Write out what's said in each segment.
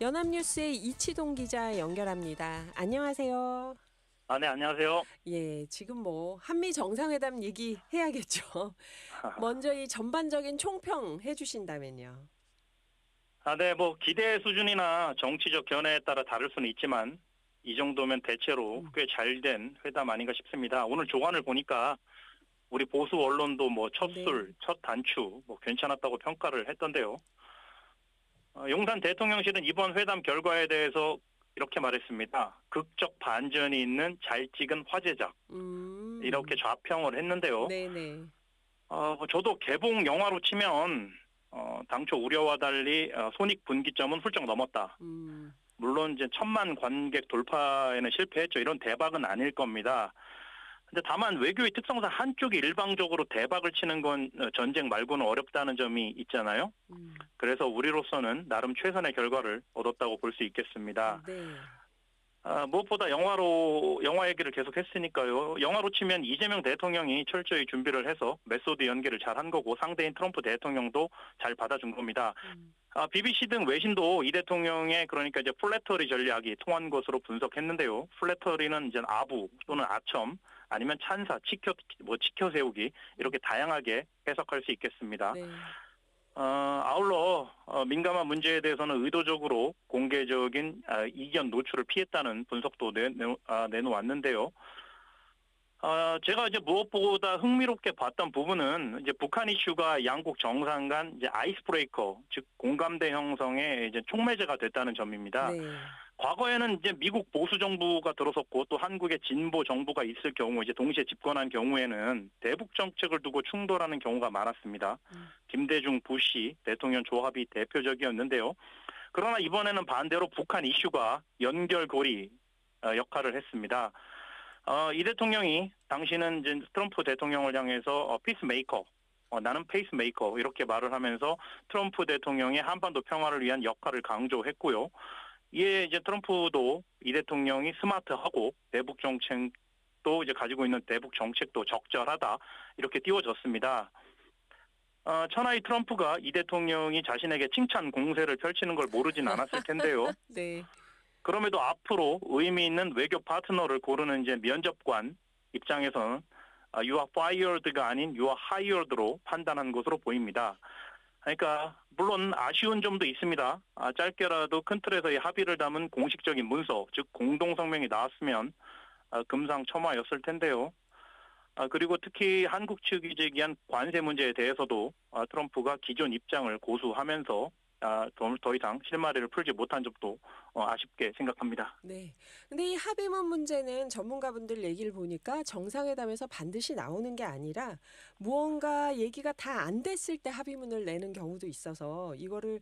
연합뉴스의 이치동 기자 연결합니다. 안녕하세요. 네, 안녕하세요. 예, 지금 한미 정상회담 얘기해야겠죠. 먼저 이 전반적인 총평 해주신다면요. 네, 기대 수준이나 정치적 견해에 따라 다를 수는 있지만, 이 정도면 대체로 꽤 잘된 회담 아닌가 싶습니다. 오늘 조간을 보니까, 우리 보수 언론도 첫 술, 네. 첫 단추, 괜찮았다고 평가를 했던데요. 용산 대통령실은 이번 회담 결과에 대해서 이렇게 말했습니다. 극적 반전이 있는 잘 찍은 화제작. 이렇게 좌평을 했는데요. 네네. 저도 개봉 영화로 치면, 당초 우려와 달리 손익분기점은 훌쩍 넘었다. 물론 이제 1,000만 관객 돌파에는 실패했죠. 이런 대박은 아닐 겁니다. 근데 다만 외교의 특성상 한쪽이 일방적으로 대박을 치는 건 전쟁 말고는 어렵다는 점이 있잖아요. 그래서 우리로서는 나름 최선의 결과를 얻었다고 볼 수 있겠습니다. 네. 무엇보다 영화 얘기를 계속 했으니까요. 영화로 치면 이재명 대통령이 철저히 준비를 해서 메소드 연기를 잘 한 거고 상대인 트럼프 대통령도 잘 받아준 겁니다. BBC 등 외신도 이 대통령의 그러니까 이제 플래터리 전략이 통한 것으로 분석했는데요. 플래터리는 이제 아부 또는 아첨 아니면 찬사, 치켜 세우기 이렇게 다양하게 해석할 수 있겠습니다. 네. 아울러 민감한 문제에 대해서는 의도적으로 공개적인 이견 노출을 피했다는 분석도 내놓았는데요. 제가 이제 무엇보다 흥미롭게 봤던 부분은 이제 북한 이슈가 양국 정상 간 이제 아이스 브레이커, 즉 공감대 형성의 이제 촉매제가 됐다는 점입니다. 네. 과거에는 이제 미국 보수 정부가 들어섰고 또 한국의 진보 정부가 있을 경우 이제 동시에 집권한 경우에는 대북 정책을 두고 충돌하는 경우가 많았습니다. 김대중 부시 대통령 조합이 대표적이었는데요. 그러나 이번에는 반대로 북한 이슈가 연결고리 역할을 했습니다. 이 대통령이 당시는 이제 트럼프 대통령을 향해서 피스메이커, 나는 페이스메이커 이렇게 말을 하면서 트럼프 대통령의 한반도 평화를 위한 역할을 강조했고요. 이에 이제 트럼프도 이 대통령이 스마트하고 대북 정책도 이제 가지고 있는 대북 정책도 적절하다 이렇게 띄워줬습니다. 천하의 트럼프가 이 대통령이 자신에게 칭찬 공세를 펼치는 걸 모르진 않았을 텐데요. 네. 그럼에도 앞으로 의미 있는 외교 파트너를 고르는 이제 면접관 입장에서는 you are fired가 아닌 you are hired로 판단한 것으로 보입니다. 그러니까 물론 아쉬운 점도 있습니다. 짧게라도 큰 틀에서의 합의를 담은 공식적인 문서, 즉 공동성명이 나왔으면 금상첨화였을 텐데요. 그리고 특히 한국 측이 제기한 관세 문제에 대해서도 트럼프가 기존 입장을 고수하면서 더 이상 실마리를 풀지 못한 점도 아쉽게 생각합니다. 네. 근데 이 합의문 문제는 전문가분들 얘기를 보니까 정상회담에서 반드시 나오는 게 아니라 무언가 얘기가 다 안 됐을 때 합의문을 내는 경우도 있어서 이거를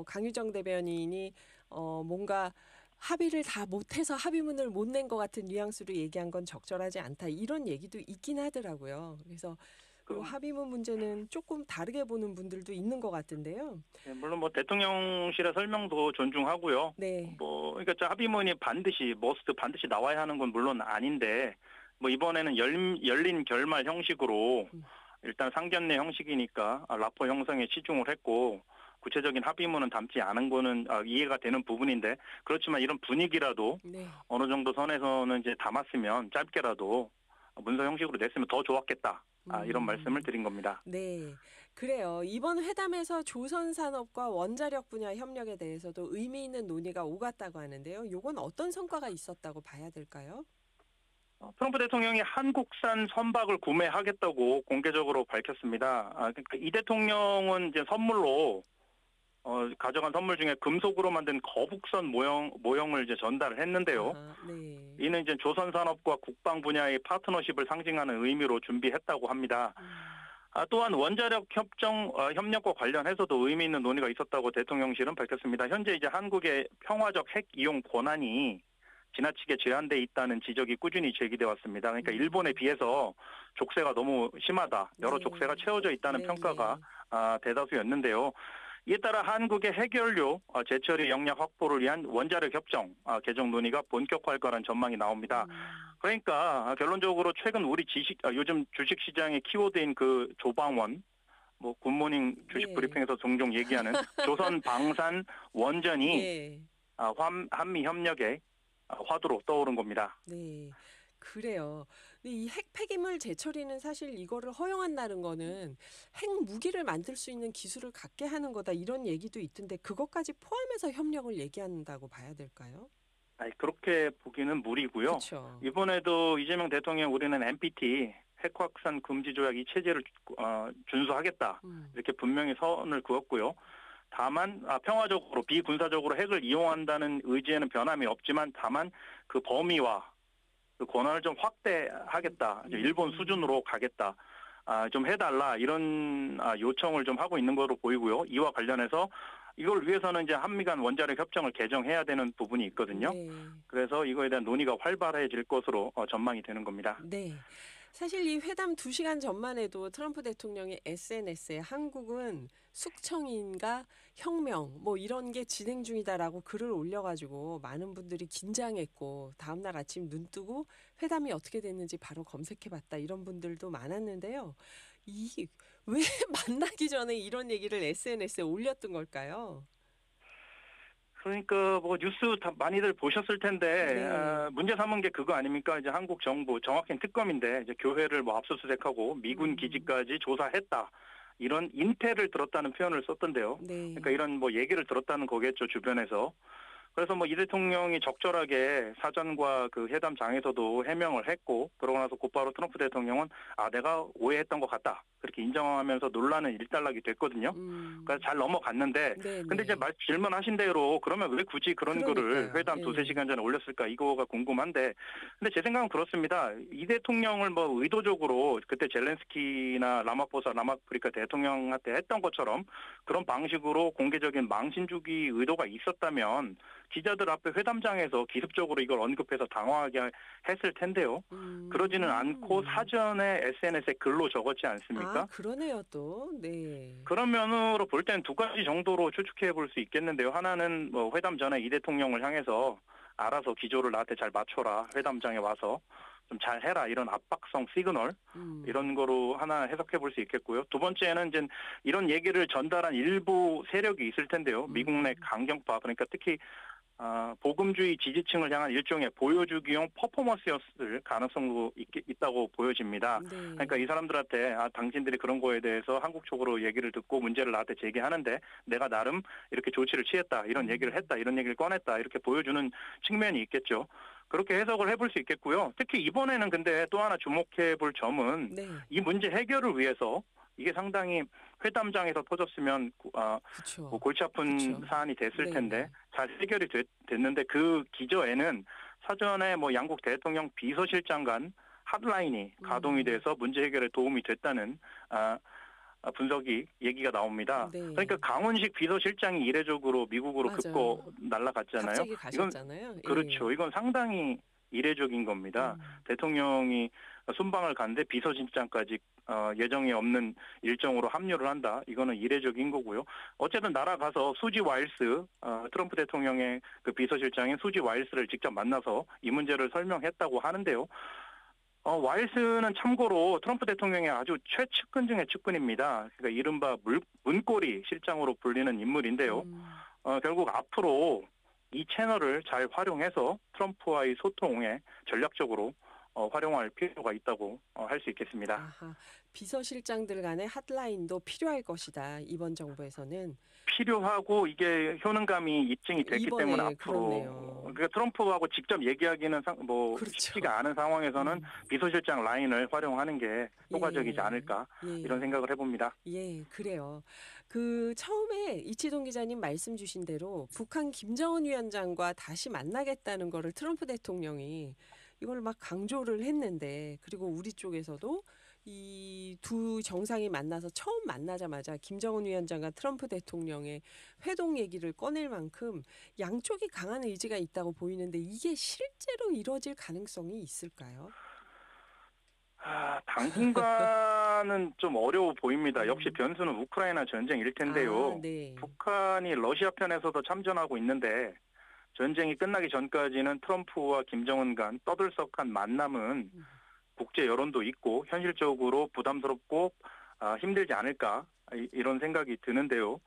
강유정 대변인이 뭔가 합의를 다 못해서 합의문을 못 낸 것 같은 뉘앙스로 얘기한 건 적절하지 않다. 이런 얘기도 있긴 하더라고요. 그래서 그 합의문 문제는 조금 다르게 보는 분들도 있는 것 같은데요. 네, 물론 대통령실의 설명도 존중하고요. 네. 그러니까 합의문이 반드시 나와야 하는 건 물론 아닌데, 이번에는 열린 결말 형식으로 일단 상견례 형식이니까 라포 형성에 치중을 했고, 구체적인 합의문은 담지 않은 거는 이해가 되는 부분인데, 그렇지만 이런 분위기라도 네. 어느 정도 선에서는 이제 담았으면 짧게라도 문서 형식으로 냈으면 더 좋았겠다. 이런 말씀을 드린 겁니다. 네, 그래요. 이번 회담에서 조선산업과 원자력 분야 협력에 대해서도 의미 있는 논의가 오갔다고 하는데요. 이건 어떤 성과가 있었다고 봐야 될까요? 트럼프 대통령이 한국산 선박을 구매하겠다고 공개적으로 밝혔습니다. 그러니까 이 대통령은 이제 선물로 가져간 선물 중에 금속으로 만든 거북선 모형을 이제 전달을 했는데요. 네. 이는 이제 조선 산업과 국방 분야의 파트너십을 상징하는 의미로 준비했다고 합니다. 또한 원자력 협력과 관련해서도 의미 있는 논의가 있었다고 대통령실은 밝혔습니다. 현재 이제 한국의 평화적 핵 이용 권한이 지나치게 제한돼 있다는 지적이 꾸준히 제기돼 왔습니다. 그러니까 일본에 비해서 족쇄가 너무 심하다. 여러 네. 족쇄가 채워져 있다는 네. 평가가 대다수였는데요. 이에 따라 한국의 핵연료 재처리 역량 확보를 위한 원자력 협정 개정 논의가 본격화할 거란 전망이 나옵니다. 그러니까 결론적으로 최근 우리 요즘 주식시장의 키워드인 그 조방원 뭐 굿모닝 주식 네. 브리핑에서 종종 얘기하는 조선 방산 원전이 네. 한미 협력의 화두로 떠오른 겁니다. 네. 그래요. 근데 이 핵 폐기물 재처리는 사실 이거를 허용한다는 거는 핵 무기를 만들 수 있는 기술을 갖게 하는 거다 이런 얘기도 있던데 그것까지 포함해서 협력을 얘기한다고 봐야 될까요? 아니, 그렇게 보기는 무리고요. 그쵸. 이번에도 이재명 대통령 우리는 NPT 핵 확산 금지 조약 이 체제를 준수하겠다 음. 이렇게 분명히 선을 그었고요. 다만 평화적으로 비군사적으로 핵을 이용한다는 의지에는 변함이 없지만 다만 그 범위와 그 권한을 좀 확대하겠다. 일본 수준으로 가겠다. 좀 해달라 이런 요청을 좀 하고 있는 거로 보이고요. 이와 관련해서 이걸 위해서는 이제 한미 간 원자력 협정을 개정해야 되는 부분이 있거든요. 네. 그래서 이거에 대한 논의가 활발해질 것으로 전망이 되는 겁니다. 네. 사실 이 회담 2시간 전만 해도 트럼프 대통령의 SNS에 한국은 숙청인가 혁명 뭐 이런 게 진행 중이다라고 글을 올려가지고 많은 분들이 긴장했고 다음날 아침 눈 뜨고 회담이 어떻게 됐는지 바로 검색해봤다 이런 분들도 많았는데요. 이 왜 만나기 전에 이런 얘기를 SNS에 올렸던 걸까요? 그러니까 뭐 뉴스 다 많이들 보셨을 텐데 네. 문제 삼은 게 그거 아닙니까? 이제 한국 정부 정확히는 특검인데 이제 교회를 뭐 압수수색하고 미군 음. 기지까지 조사했다. 이런 인태를 들었다는 표현을 썼던데요. 그러니까 네. 이런 뭐 얘기를 들었다는 거겠죠, 주변에서. 그래서 뭐 이 대통령이 적절하게 사전과 그 회담장에서도 해명을 했고 그러고 나서 곧바로 트럼프 대통령은 내가 오해했던 것 같다. 그렇게 인정하면서 논란은 일단락이 됐거든요. 그래서 음. 잘 넘어갔는데 근데 이제 네네. 질문하신 대로 그러면 왜 굳이 그런 거를 그러니까요. 회담 두세 예. 시간 전에 올렸을까 이거가 궁금한데 근데 제 생각은 그렇습니다. 이 대통령을 뭐 의도적으로 그때 젤렌스키나 라마포사 대통령한테 했던 것처럼 그런 방식으로 공개적인 망신 주기 의도가 있었다면 기자들 앞에 회담장에서 기습적으로 이걸 언급해서 당황하게 했을 텐데요. 그러지는 않고 음. 사전에 SNS에 글로 적었지 않습니까? 그러네요 또. 네. 그런 면으로 볼 때는 두 가지 정도로 추측해 볼 수 있겠는데요. 하나는 뭐 회담 전에 이 대통령을 향해서 알아서 기조를 나한테 잘 맞춰라. 회담장에 와서 좀 잘해라. 이런 압박성 시그널 음. 이런 거로 하나 해석해 볼 수 있겠고요. 두 번째는 이제 이런 얘기를 전달한 일부 세력이 있을 텐데요. 미국 내 음. 강경파 그러니까 특히 복음주의 지지층을 향한 일종의 보여주기용 퍼포먼스였을 가능성도 있다고 보여집니다. 그러니까 이 네. 사람들한테 당신들이 그런 거에 대해서 한국 쪽으로 얘기를 듣고 문제를 나한테 제기하는데 내가 나름 이렇게 조치를 취했다. 이런 얘기를 음. 했다. 이런 얘기를 꺼냈다. 이렇게 보여주는 측면이 있겠죠. 그렇게 해석을 해볼 수 있겠고요. 특히 이번에는 근데 또 하나 주목해 볼 점은 네. 이 문제 해결을 위해서 이게 상당히 회담장에서 터졌으면 뭐 그쵸. 골치 아픈 그쵸. 사안이 됐을 텐데 네네. 잘 해결이 됐는데 그 기저에는 사전에 뭐 양국 대통령 비서실장 간 핫라인이 가동이 음. 돼서 문제 해결에 도움이 됐다는 분석이 얘기가 나옵니다. 그러니까 네. 강훈식 비서실장이 이례적으로 미국으로 맞아요. 급거 날아갔잖아요. 갑자기 이건 가셨잖아요. 예. 그렇죠. 이건 상당히 이례적인 겁니다. 음. 대통령이 순방을 갔는데 비서실장까지 예정에 없는 일정으로 합류를 한다. 이거는 이례적인 거고요. 어쨌든 날아가서 수지 와일스 트럼프 대통령의 그 비서실장인 수지 와일스를 직접 만나서 이 문제를 설명했다고 하는데요. 와일스는 참고로 트럼프 대통령의 아주 최측근 중의 측근입니다. 그러니까 이른바 문고리 실장으로 불리는 인물인데요. 음. 결국 앞으로 이 채널을 잘 활용해서 트럼프와의 소통에 전략적으로 활용할 필요가 있다고 할 수 있겠습니다. 아하. 비서실장들 간의 핫라인도 필요할 것이다. 이번 정부에서는. 필요하고 이게 효능감이 입증이 됐기 때문에 이번에 앞으로 그렇네요. 그러니까 트럼프하고 직접 얘기하기는 뭐 그렇죠. 쉽지가 않은 상황에서는 음. 비서실장 라인을 활용하는 게 효과적이지 예. 않을까 이런 예. 생각을 해봅니다. 예, 그래요. 그 처음에 이치동 기자님 말씀 주신 대로 북한 김정은 위원장과 다시 만나겠다는 거를 트럼프 대통령이 이걸 막 강조를 했는데 그리고 우리 쪽에서도 이 두 정상이 만나서 처음 만나자마자 김정은 위원장과 트럼프 대통령의 회동 얘기를 꺼낼 만큼 양쪽이 강한 의지가 있다고 보이는데 이게 실제로 이루어질 가능성이 있을까요? 당분간은 좀 어려워 보입니다. 역시 음. 변수는 우크라이나 전쟁일 텐데요. 네. 북한이 러시아 편에서도 참전하고 있는데 전쟁이 끝나기 전까지는 트럼프와 김정은 간 떠들썩한 만남은 음. 국제 여론도 있고 현실적으로 부담스럽고 힘들지 않을까 이런 생각이 드는데요.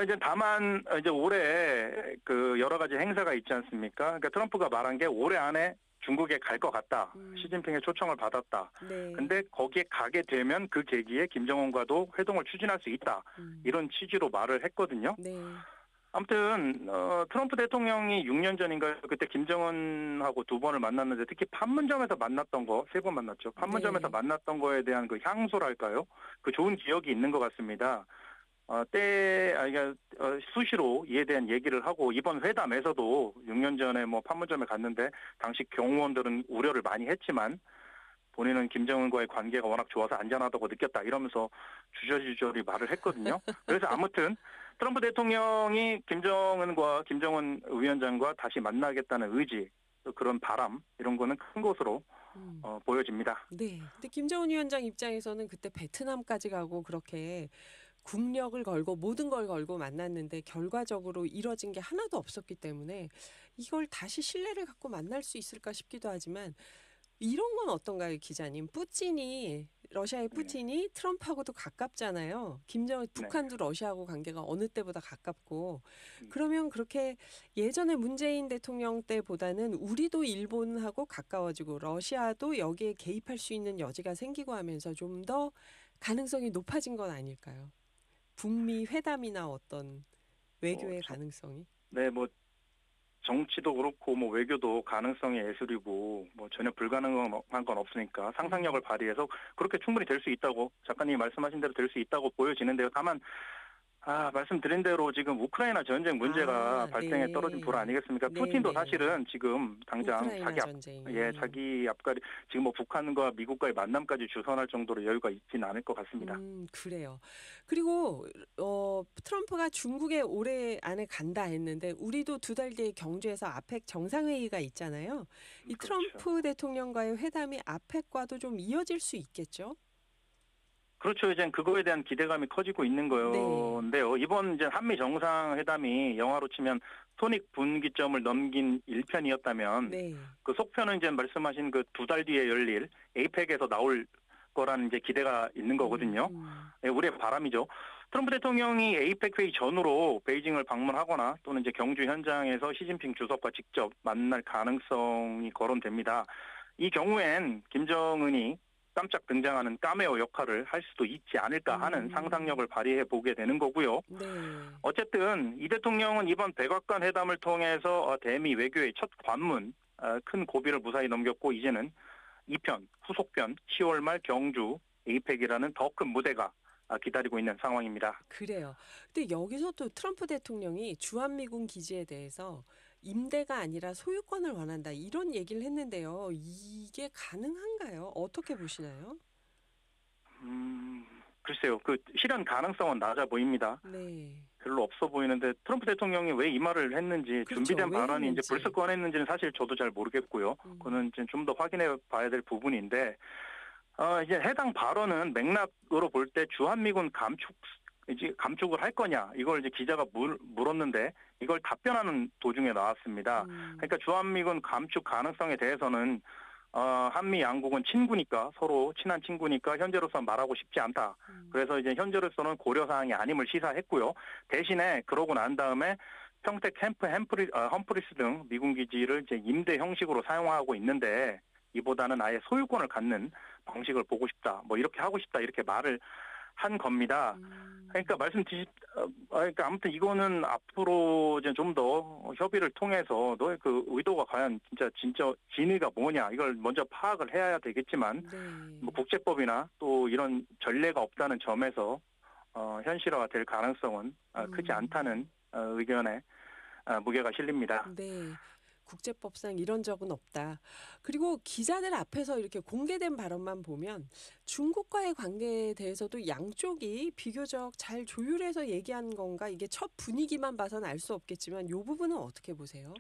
이제 다만 이제 올해 그 여러 가지 행사가 있지 않습니까? 그러니까 트럼프가 말한 게 올해 안에 중국에 갈 것 같다. 시진핑의 초청을 받았다. 네. 근데 거기에 가게 되면 그 계기에 김정은과도 회동을 추진할 수 있다. 이런 취지로 말을 했거든요. 네. 아무튼 트럼프 대통령이 6년 전인가 그때 김정은하고 2번을 만났는데 특히 판문점에서 만났던 거 3번 만났죠. 판문점에서 네. 만났던 거에 대한 그 향수랄까요? 그 좋은 기억이 있는 것 같습니다. 수시로 이에 대한 얘기를 하고 이번 회담에서도 6년 전에 뭐 판문점에 갔는데 당시 경호원들은 우려를 많이 했지만 본인은 김정은과의 관계가 워낙 좋아서 안전하다고 느꼈다 이러면서 주저주저리 말을 했거든요. 그래서 아무튼 트럼프 대통령이 김정은 위원장과 다시 만나겠다는 의지, 그런 바람 이런 거는 큰 것으로 보여집니다. 네. 근데 김정은 위원장 입장에서는 그때 베트남까지 가고 그렇게 국력을 걸고 모든 걸 걸고 만났는데 결과적으로 이뤄진 게 하나도 없었기 때문에 이걸 다시 신뢰를 갖고 만날 수 있을까 싶기도 하지만 이런 건 어떤가요, 기자님? 러시아의 푸틴이 트럼프하고도 가깝잖아요. 네. 북한도 러시아하고 관계가 어느 때보다 가깝고. 그러면 그렇게 예전에 문재인 대통령 때보다는 우리도 일본하고 가까워지고 러시아도 여기에 개입할 수 있는 여지가 생기고 하면서 좀 더 가능성이 높아진 건 아닐까요? 북미 회담이나 어떤 외교의 가능성이? 네, 뭐 정치도 그렇고 뭐 외교도 가능성의 예술이고 뭐 전혀 불가능한 건 없으니까 상상력을 발휘해서 그렇게 충분히 될 수 있다고 작가님이 말씀하신 대로 될 수 있다고 보여지는데요. 다만 말씀드린 대로 지금 우크라이나 전쟁 문제가 발생에 네. 떨어진 불 아니겠습니까? 네, 푸틴도 네. 사실은 지금 당장 우크라이나 전쟁. 자기 앞가리 지금 뭐 북한과 미국과의 만남까지 주선할 정도로 여유가 있지는 않을 것 같습니다. 그래요. 그리고 트럼프가 중국에 올해 안에 간다 했는데 우리도 2달 뒤에 경주에서 아펙 정상회의가 있잖아요. 이 그렇죠. 트럼프 대통령과의 회담이 아펙과도 좀 이어질 수 있겠죠? 그렇죠. 이제 그거에 대한 기대감이 커지고 있는 건데요. 이번 이제 한미 정상회담이 영화로 치면 소닉 분기점을 넘긴 1편이었다면 네. 그 속편은 이제 말씀하신 그 2달 뒤에 열릴 에이펙에서 나올 거라는 이제 기대가 있는 거거든요. 네, 우리의 바람이죠. 트럼프 대통령이 에이펙 회의 전후로 베이징을 방문하거나 또는 이제 경주 현장에서 시진핑 주석과 직접 만날 가능성이 거론됩니다. 이 경우엔 김정은이 깜짝 등장하는 카메오 역할을 할 수도 있지 않을까 하는 상상력을 발휘해 보게 되는 거고요. 네. 어쨌든 이 대통령은 이번 백악관 회담을 통해서 대미 외교의 첫 관문, 큰 고비를 무사히 넘겼고 이제는 2편, 후속편 10월 말 경주 에이펙이라는 더 큰 무대가 기다리고 있는 상황입니다. 그래요. 근데 여기서 또 트럼프 대통령이 주한미군 기지에 대해서 임대가 아니라 소유권을 원한다 이런 얘기를 했는데요. 이게 가능한가요? 어떻게 보시나요? 글쎄요. 그 실현 가능성은 낮아 보입니다. 네. 별로 없어 보이는데 트럼프 대통령이 왜 이 말을 했는지 그렇죠. 준비된 왜 발언이 이제 했는지. 벌써 꺼냈는지는 사실 저도 잘 모르겠고요. 그거는 좀 더 확인해 봐야 될 부분인데 이제 해당 발언은 맥락으로 볼 때 주한미군 감축을 할 거냐 이걸 이제 기자가 물었는데 이걸 답변하는 도중에 나왔습니다. 그러니까 주한미군 감축 가능성에 대해서는 한미 양국은 친구니까 서로 친한 친구니까 현재로서 말하고 싶지 않다. 그래서 이제 현재로서는 고려 사항이 아님을 시사했고요. 대신에 그러고 난 다음에 평택 험프리스 등 미군 기지를 이제 임대 형식으로 사용하고 있는데 이보다는 아예 소유권을 갖는 방식을 보고 싶다. 뭐 이렇게 하고 싶다. 이렇게 말을 한 겁니다. 그러니까 그러니까 아무튼 이거는 앞으로 이제 좀 더 협의를 통해서 너의 그 의도가 과연 진짜 진의가 뭐냐 이걸 먼저 파악을 해야 되겠지만 뭐 국제법이나 또 이런 전례가 없다는 점에서 현실화가 될 가능성은 크지 않다는 의견에 무게가 실립니다. 네. 국제법상 이런 적은 없다. 그리고 기자들 앞에서 이렇게 공개된 발언만 보면 중국과의 관계에 대해서도 양쪽이 비교적 잘 조율해서 얘기한 건가? 이게 첫 분위기만 봐서는 알 수 없겠지만 이 부분은 어떻게 보세요?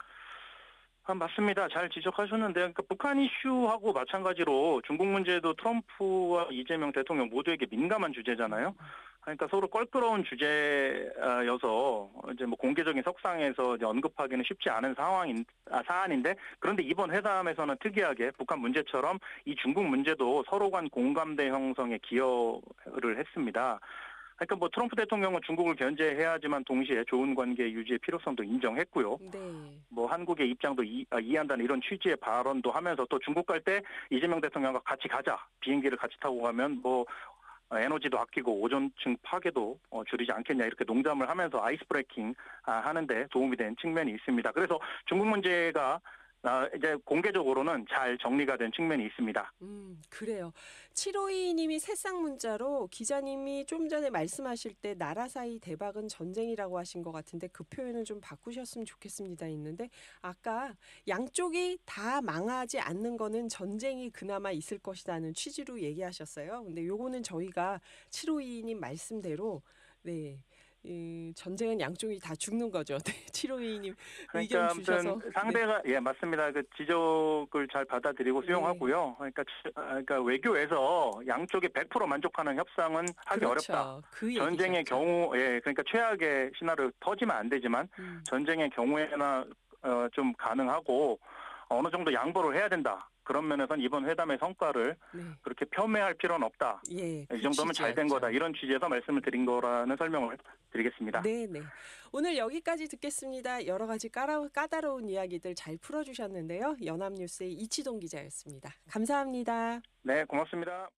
맞습니다. 잘 지적하셨는데 그러니까 북한 이슈하고 마찬가지로 중국 문제도 트럼프와 이재명 대통령 모두에게 민감한 주제잖아요. 그러니까 서로 껄끄러운 주제여서 이제 뭐 공개적인 석상에서 이제 언급하기는 쉽지 않은 사안인데 그런데 이번 회담에서는 특이하게 북한 문제처럼 이 중국 문제도 서로 간 공감대 형성에 기여를 했습니다. 그러니까 뭐 트럼프 대통령은 중국을 견제해야지만 동시에 좋은 관계 유지의 필요성도 인정했고요. 네. 뭐 한국의 입장도 이해한다는 이런 취지의 발언도 하면서 또 중국 갈 때 이재명 대통령과 같이 가자. 비행기를 같이 타고 가면 뭐 에너지도 아끼고 오존층 파괴도 줄이지 않겠냐 이렇게 농담을 하면서 아이스 브레이킹 하는데 도움이 된 측면이 있습니다. 그래서 중국 문제가 이제 공개적으로는 잘 정리가 된 측면이 있습니다. 그래요. 7522님이 새싹 문자로 기자님이 좀 전에 말씀하실 때 나라 사이 대박은 전쟁이라고 하신 것 같은데 그 표현을 좀 바꾸셨으면 좋겠습니다 있는데 아까 양쪽이 다 망하지 않는 거는 전쟁이 그나마 있을 것이라는 취지로 얘기하셨어요. 근데 요거는 저희가 7522님 말씀대로 네. 전쟁은 양쪽이 다 죽는 거죠. 네, 7522님 그러니까 의견 아무튼 주셔서 상대가 예 맞습니다. 그 지적을 잘 받아들이고 네. 수용하고요. 그러니까 외교에서 양쪽이 100% 만족하는 협상은 하기 그렇죠. 어렵다. 그 전쟁의 얘기셨죠. 경우 예 그러니까 최악의 시나리오 터지면 안 되지만 전쟁의 경우에나 좀 가능하고 어느 정도 양보를 해야 된다. 그런 면에서는 이번 회담의 성과를 네. 그렇게 폄훼할 필요는 없다. 예, 이 그 정도면 잘 된 거다. 취지였죠. 이런 취지에서 말씀을 드린 거라는 설명을 드리겠습니다. 네네. 오늘 여기까지 듣겠습니다. 여러 가지 까다로운 이야기들 잘 풀어주셨는데요. 연합뉴스의 이치동 기자였습니다. 감사합니다. 네, 고맙습니다.